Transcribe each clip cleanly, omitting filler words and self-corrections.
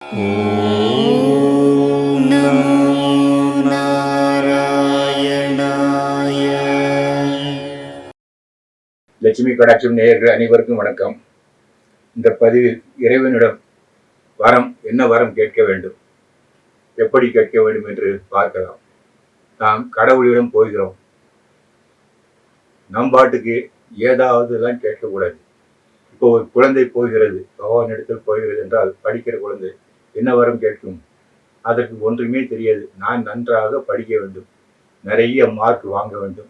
ஓம் நமோ நாராயணாய. லட்சுமி கடாட்சம் நேயர்கள் அனைவருக்கும் வணக்கம். இந்த பதிவில் இறைவனிடம் என்ன வரம் கேட்க வேண்டும், எப்படி கேட்க வேண்டும் என்று பார்க்கலாம். நாம் கடவுளிடம் போகிறோம், நம் பாட்டுக்கு ஏதாவது எல்லாம் கேட்கக்கூடாது. இப்போ ஒரு குழந்தை போகிறது, பகவான் இடத்தில் போகிறது என்றால், படிக்கிற குழந்தை என்ன வரம் கேட்கும்? அதற்கு ஒன்றுமே தெரியாது. நான் நன்றாக படிக்க வேண்டும், நிறைய மார்க் வாங்க வேண்டும்,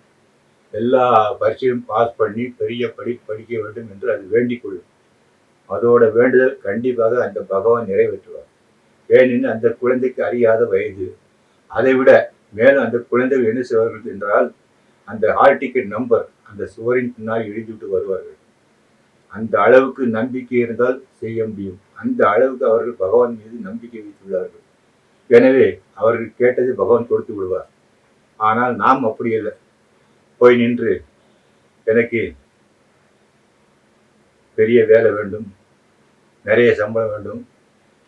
எல்லா பரீட்சையும் பாஸ் பண்ணி பெரிய படிக்க வேண்டும் என்று அது வேண்டிக் கொள்ளும். அதோட வேண்டுதல் கண்டிப்பாக அந்த பகவான் நிறைவேற்றுவார். ஏனெனில் அந்த குழந்தைக்கு அறியாத வயது. அதை விட மேலும் அந்த குழந்தைகள் என்ன செய்வார்கள் என்றால், அந்த ஹால் டிக்கெட் நம்பர் அந்த சுவரின் பின்னால் எழுதிவிட்டு வருவார்கள். அந்த அளவுக்கு நம்பிக்கை இருந்தால் செய்ய முடியும். அந்த அளவுக்கு அவர்கள் பகவான் மீது நம்பிக்கை வைத்துள்ளார்கள். எனவே அவர்கள் கேட்டதை பகவான் கொடுத்து விடுவார். ஆனால் நாம் அப்படி இல்லை. போய் நின்று எனக்கு பெரிய வேலை வேண்டும், நிறைய சம்பளம் வேண்டும்,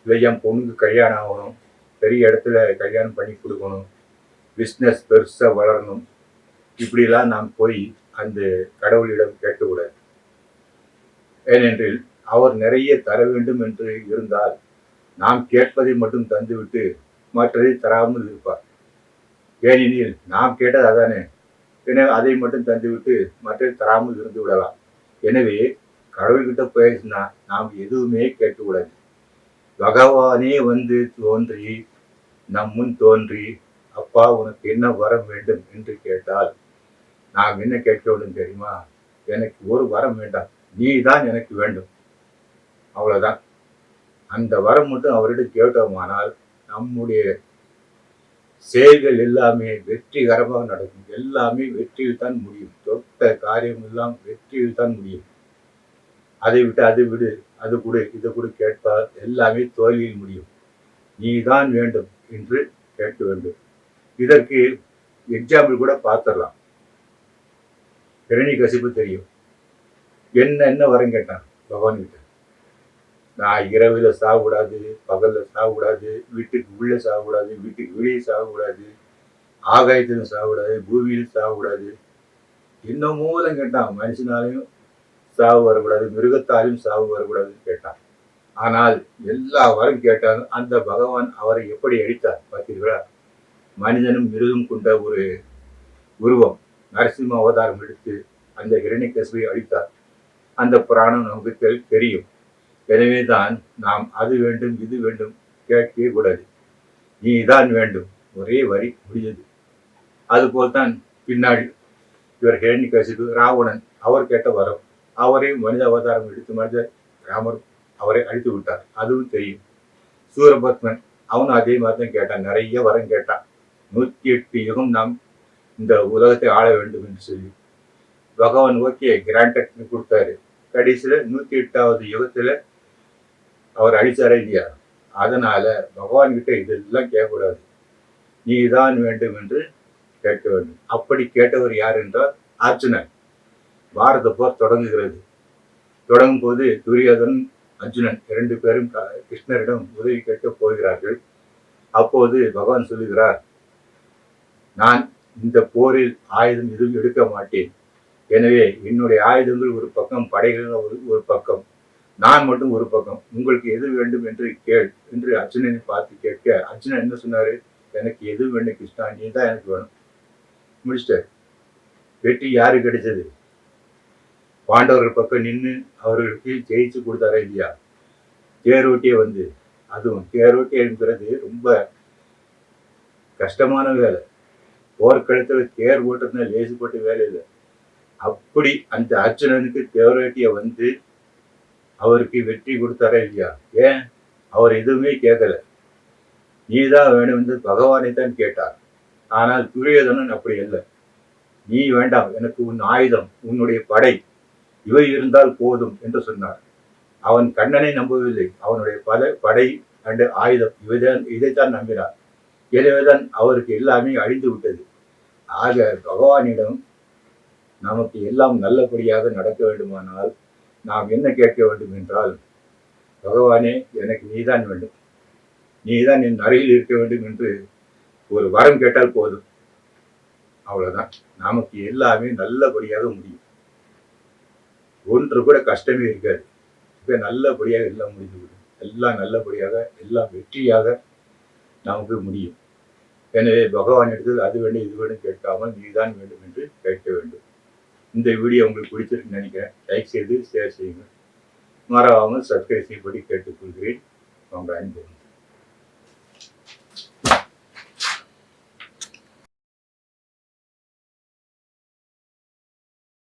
இல்லை என் பொண்ணுக்கு கல்யாணம் ஆகணும், பெரிய இடத்துல கல்யாணம் பண்ணி கொடுக்கணும், பிஸ்னஸ் பெருசாக வளரணும், இப்படிலாம் நாம் போய் அந்த கடவுளிடம் கேட்கக்கூடாது. ஏனென்றில் அவர் நிறைய தர வேண்டும் என்று இருந்தால் நாம் கேட்பதை மட்டும் தந்துவிட்டு மற்றதை தராமல் இருப்பார். ஏனெனில் நாம் கேட்டது அதானே, எனவே அதை மட்டும் தந்துவிட்டு மற்றதை தராமல் இருந்து விடலாம். எனவே கடவுள்கிட்ட பேசினா நாம் எதுவுமே கேட்கக்கூடாது. பகவானே வந்து தோன்றி நம் முன் தோன்றி, அப்பா உனக்கு என்ன வரம் வேண்டும் என்று கேட்டால் நாம் என்ன கேட்க வேண்டும் தெரியுமா? எனக்கு ஒரு வரம் வேண்டாம், நீ தான் எனக்கு வேண்டும், அவ்வளவுதான். அந்த வரம் மட்டும் அவரிடம் கேட்டோமானால் நம்முடைய செயல்கள் எல்லாமே வெற்றிகரமாக நடக்கும். எல்லாமே வெற்றியில் தான் முடியும். தொட்ட காரியம் எல்லாம் வெற்றியில் தான் முடியும். அதை விட்டு அது விடு, அது கொடு, இதை கொடு கேட்பால் எல்லாமே தோல்வியில் முடியும். நீ தான் வேண்டும் என்று கேட்க வேண்டும். இதற்கு எக்ஸாம்பிள் கூட பார்த்துடலாம். ஹிரண்யகசிபு தெரியும், என்ன வரம் கேட்டான் பகவான் கிட்ட. நான் இரவுல சாகக்கூடாது, பகல்ல சாகக்கூடாது, வீட்டுக்கு உள்ள சாகக்கூடாது, வீட்டுக்கு வெளியே சாகக்கூடாது, ஆகாயத்திலும் சாகக்கூடாது, பூமியிலும் சாகக்கூடாது, இன்னும் மூலம் கேட்டான். மனுஷனாலையும் சாவு வரக்கூடாது, மிருகத்தாலையும் சாவு வரக்கூடாதுன்னு கேட்டான். ஆனால் எல்லா வரம் கேட்டாலும் அந்த பகவான் அவரை எப்படி அழித்தார் பார்த்தீர்களா? மனிதனும் மிருகம் கொண்ட ஒரு உருவம் நரசிம்ம அவதாரம் எடுத்து அந்த ஹிரண்யகசிபை அழித்தார். அந்த புராணம் நமக்கு தெரியும். எனவேதான் நாம் அது வேண்டும் இது வேண்டும் கேட்கவே கூடாது. நீ தான் வேண்டும், ஒரே வரி முடிஞ்சது. அதுபோல்தான் பின்னாடி இவர் ஹிரண்யகசிபு ராவணன் அவர் கேட்ட வரம், அவரே மனித அவதாரம் எடுத்து மனித ராமர் அவரை அழித்து விட்டார், அதுவும் தெரியும். சூரபத்மன் அவனும் அதே மாதிரி தான் கேட்டான், நிறைய வரம் கேட்டான். 108 யுகம் நாம் இந்த உலகத்தை ஆள வேண்டும் என்று சொல்லி பகவான் ஓகே கிராண்டட் கொடுத்தாரு. கடைசியில 108வது யுகத்துல அவர் அழிச்சாரே இல்லையா? அதனால பகவான் கிட்ட இதெல்லாம் கேட்கக்கூடாது, நீ தான் வேண்டும் என்று கேட்க வேண்டும். அப்படி கேட்டவர் யார் என்றால் அர்ஜுனன். பாரத போர் தொடங்குகிறது. தொடங்கும் போது துரியோதன் அர்ஜுனன் 2 பேரும் கிருஷ்ணரிடம் உதவி கேட்க போகிறார்கள். அப்போது பகவான் சொல்லுகிறார், நான் இந்த போரில் ஆயுதம் எதுவும் எடுக்க மாட்டேன். எனவே என்னுடைய ஆயுதங்கள் ஒரு பக்கம், படைகள் ஒரு பக்கம், நான் மட்டும் ஒரு பக்கம். உங்களுக்கு எது வேண்டும் என்று கேள் என்று அர்ஜுனனை பார்த்து கேட்க, அர்ஜுனன் என்ன சொன்னாரு? எனக்கு எது வேண்டும் கிருஷ்ணா, நீ தான் எனக்கு வேணும். முடிச்சிட்டார். வெற்றி யாரு கிடைச்சது? பாண்டவர்கள் பக்கம் நின்று அவர்களுக்கு ஜெயிச்சு கொடுத்தாரா இல்லையா? தேரோட்டியே வந்து, அதுவும் தேரோட்டி என்கிறது ரொம்ப கஷ்டமான வேலை. போர்க்களத்துல தேர் ஓட்டுறதுனா லேசு போட்ட வேலை இல்லை. அப்படி அந்த அர்ஜுனனுக்கு தேரோட்டிய வந்து அவருக்கு வெற்றி கொடுத்தாரா இல்லையா? ஏன்? அவர் எதுவுமே கேட்கல, நீதான் வேணும் என்று பகவானை தான் கேட்டார். ஆனால் துரியோதனன் அப்படி இல்லை. நீ வேண்டாம், எனக்கு உன் ஆயுதம், உன்னுடைய படை இவை இருந்தால் போதும் என்று சொன்னார். அவன் கண்ணனை நம்பவில்லை, அவனுடைய படை அண்டு ஆயுதம் இதைத்தான் நம்பினார். எனவேதான் அவருக்கு எல்லாமே அழிந்து விட்டது. ஆக பகவானிடம் நமக்கு எல்லாம் நல்லபடியாக நடக்க வேண்டுமானால் நாம் என்ன கேட்க வேண்டும் என்றால், பகவானே எனக்கு நீதான் வேண்டும், நீ தான் என் அருகில் இருக்க வேண்டும் என்று ஒரு வரம் கேட்டால் போதும். அவ்வளவுதான். நமக்கு எல்லாமே நல்லபடியாக முடியும். ஒன்று கூட கஷ்டமே இருக்காது. இப்ப நல்லபடியாக எல்லாம் முடிந்துவிடும். எல்லாம் நல்லபடியாக, எல்லாம் வெற்றியாக நமக்கு முடியும். எனவே பகவானிடத்தில் அது வேண்டும், இது வேண்டும் கேட்காமல் நீதான் வேண்டும் என்று கேட்க வேண்டும். இந்த வீடியோ உங்களுக்கு பிடிச்சிருக்குன்னு நினைக்கிறேன். லைக் செய்து ஷேர் செய்யுங்கள். மறவாமல் சப்ஸ்கிரைப் செய்யும்படி கேட்டுக்கொள்கிறேன். உங்கள் அன்பு.